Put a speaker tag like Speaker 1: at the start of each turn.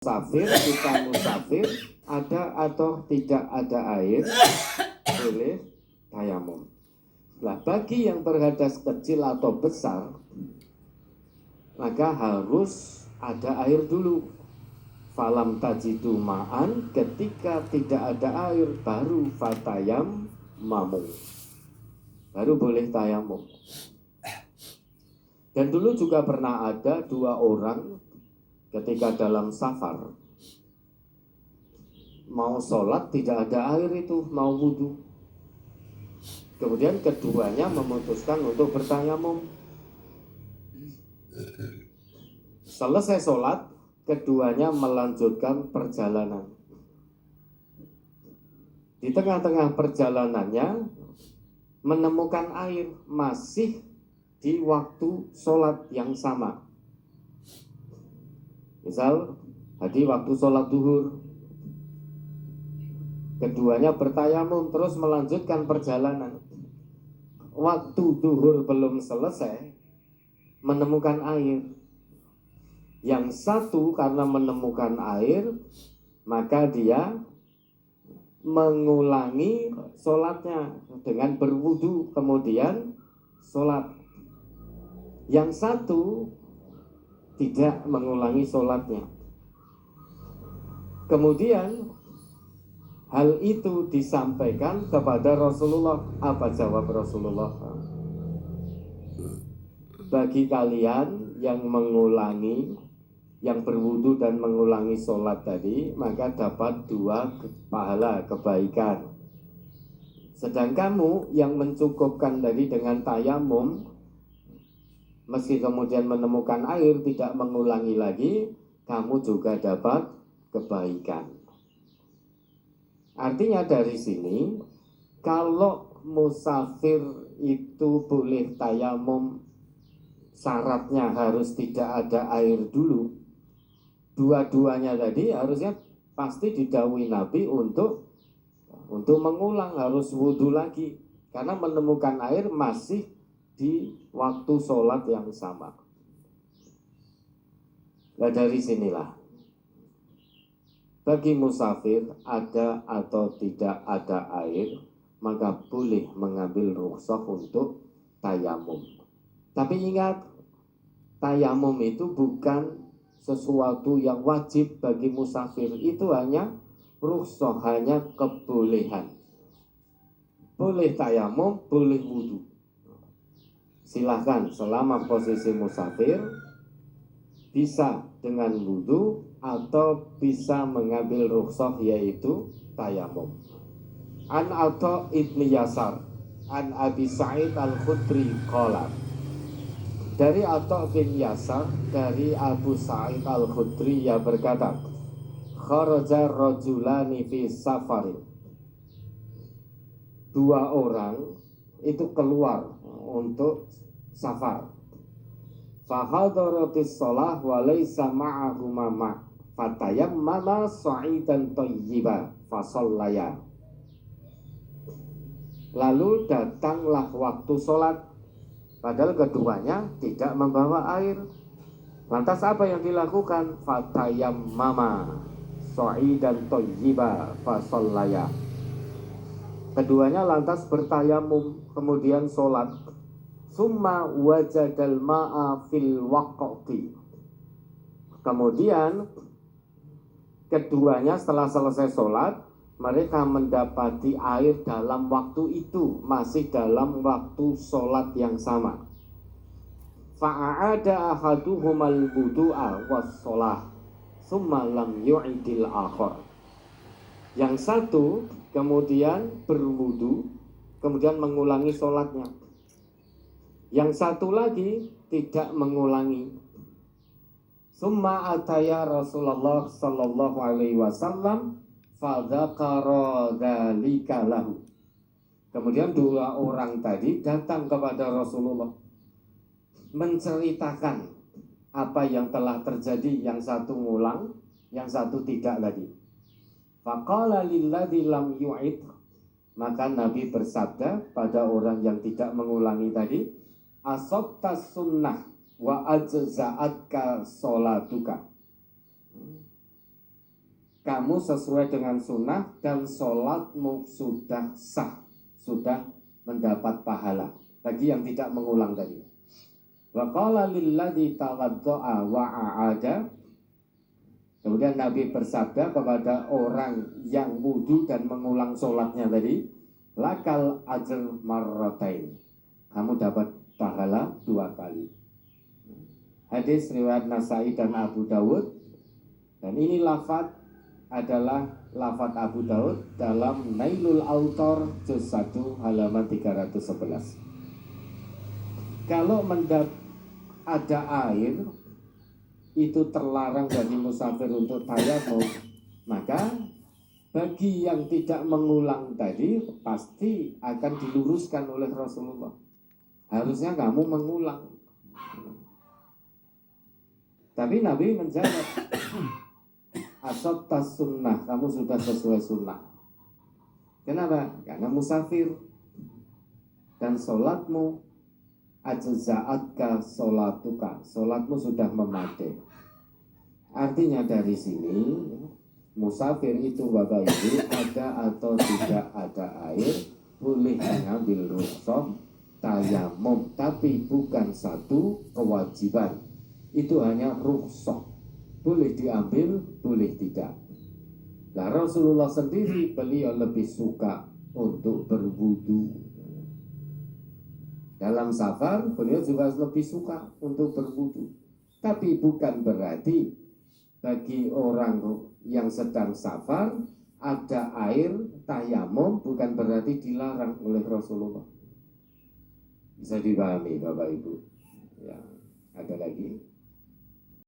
Speaker 1: kita musafir, ada atau tidak ada air, boleh tayamum. Nah, bagi yang berhadas kecil atau besar, maka harus ada air dulu. Falam tajidu ma'an, ketika tidak ada air, baru fatayam mamu, baru boleh tayamum. Dan dulu juga pernah ada dua orang ketika dalam safar mau sholat tidak ada air, itu mau wudhu. Kemudian keduanya memutuskan untuk bertayamum. Selesai sholat, keduanya melanjutkan perjalanan. Di tengah-tengah perjalanannya menemukan air, masih di waktu sholat yang sama. Misal tadi waktu sholat duhur, keduanya bertayamum terus melanjutkan perjalanan. Waktu duhur belum selesai, menemukan air. Yang satu karena menemukan air, maka dia mengulangi sholatnya dengan berwudu, kemudian sholat. Yang satu tidak mengulangi sholatnya. Kemudian hal itu disampaikan kepada Rasulullah. Apa jawab Rasulullah? Bagi kalian yang mengulangi, yang berwudu dan mengulangi sholat tadi, maka dapat 2 pahala kebaikan. Sedang kamu yang mencukupkan tadi dengan tayamum, meski kemudian menemukan air, tidak mengulangi lagi, kamu juga dapat kebaikan. Artinya dari sini, kalau musafir itu boleh tayamum, syaratnya harus tidak ada air dulu. Dua-duanya tadi harusnya pasti didhawuhi Nabi untuk mengulang, harus wudhu lagi. Karena menemukan air masih di waktu sholat yang sama. Nah, dari sinilah bagi musafir ada atau tidak ada air, maka boleh mengambil rukhsah untuk tayamum. Tapi ingat, tayamum itu bukan sesuatu yang wajib bagi musafir, itu hanya rukhsah, hanya kebolehan. Boleh tayamum, boleh wudhu. Silahkan selama posisi musafir bisa dengan wudhu atau bisa mengambil rukhsah, yaitu tayamum. An Atha ibni Yasar an Abi Sa'id al-Khudri qala, dari Atha bin Yasar dari Abu Sa'id al-Khudri, ia berkata, kharaja rajulani fi safarin, 2 orang itu keluar untuk safar. Fahadaratis shalah wa laysa ma'ahuma ma' fatayammama sa'idan thayyiba fasallaya. Lalu datanglah waktu sholat, padahal keduanya tidak membawa air. Lantas apa yang dilakukan? Fatayammama sa'idan thayyiba fasallaya. Keduanya lantas bertayamum, kemudian sholat. Summa wajadal ma'a fil waqti. Kemudian keduanya setelah selesai sholat, mereka mendapati air dalam waktu itu, masih dalam waktu sholat yang sama. Fa'ada ahaduhumal wudu'a was sholah summa lam yu'idil akhar. Yang satu kemudian berwudu, kemudian mengulangi sholatnya. Yang satu lagi tidak mengulangi. Summa ataya Rasulullah sallallahu alaihi wasallam fadzakara dzalika lahu. Kemudian 2 orang tadi datang kepada Rasulullah menceritakan apa yang telah terjadi. Yang satu ngulang, yang satu tidak tadi. Faqala lilladzi lam yu'id, maka Nabi bersabda pada orang yang tidak mengulangi tadi, asabtas sunnah wa ajza'atka sholatuka. kamu sesuai dengan sunnah dan sholatmu sudah sah, sudah mendapat pahala. Bagi yang tidak mengulang tadi. Wa qala lilladzi tawadda'a wa a'ada. Kemudian Nabi bersabda kepada orang yang wudu dan mengulang sholatnya tadi, lakal ajr marratain. Kamu dapat pahala 2 kali. Hadis riwayat Nasai dan Abu Dawud. Dan ini lafaz adalah lafaz Abu Dawud dalam Nailul Autor juz 1 halaman 311. Kalau ada air itu terlarang bagi musafir untuk tayamum, maka bagi yang tidak mengulang tadi pasti akan diluruskan oleh Rasulullah. Harusnya kamu mengulang. Tapi Nabi menjawab, asabtas sunnah, kamu sudah sesuai sunnah. Kenapa? Karena musafir. Dan sholatmu ajza'atka sholatuka, sholatmu sudah memadai. Artinya dari sini musafir itu Bapak Ibu ada atau tidak ada air boleh mengambil rukhsah tayamum, tapi bukan satu kewajiban. Itu hanya rukhsah, boleh diambil, boleh tidak. Nah, Rasulullah sendiri beliau lebih suka untuk berwudu. Dalam safar beliau juga lebih suka untuk berwudu. Tapi bukan berarti bagi orang yang sedang safar ada air tayamum bukan berarti dilarang oleh Rasulullah. Bisa dipahami Bapak Ibu. Ya, ada lagi.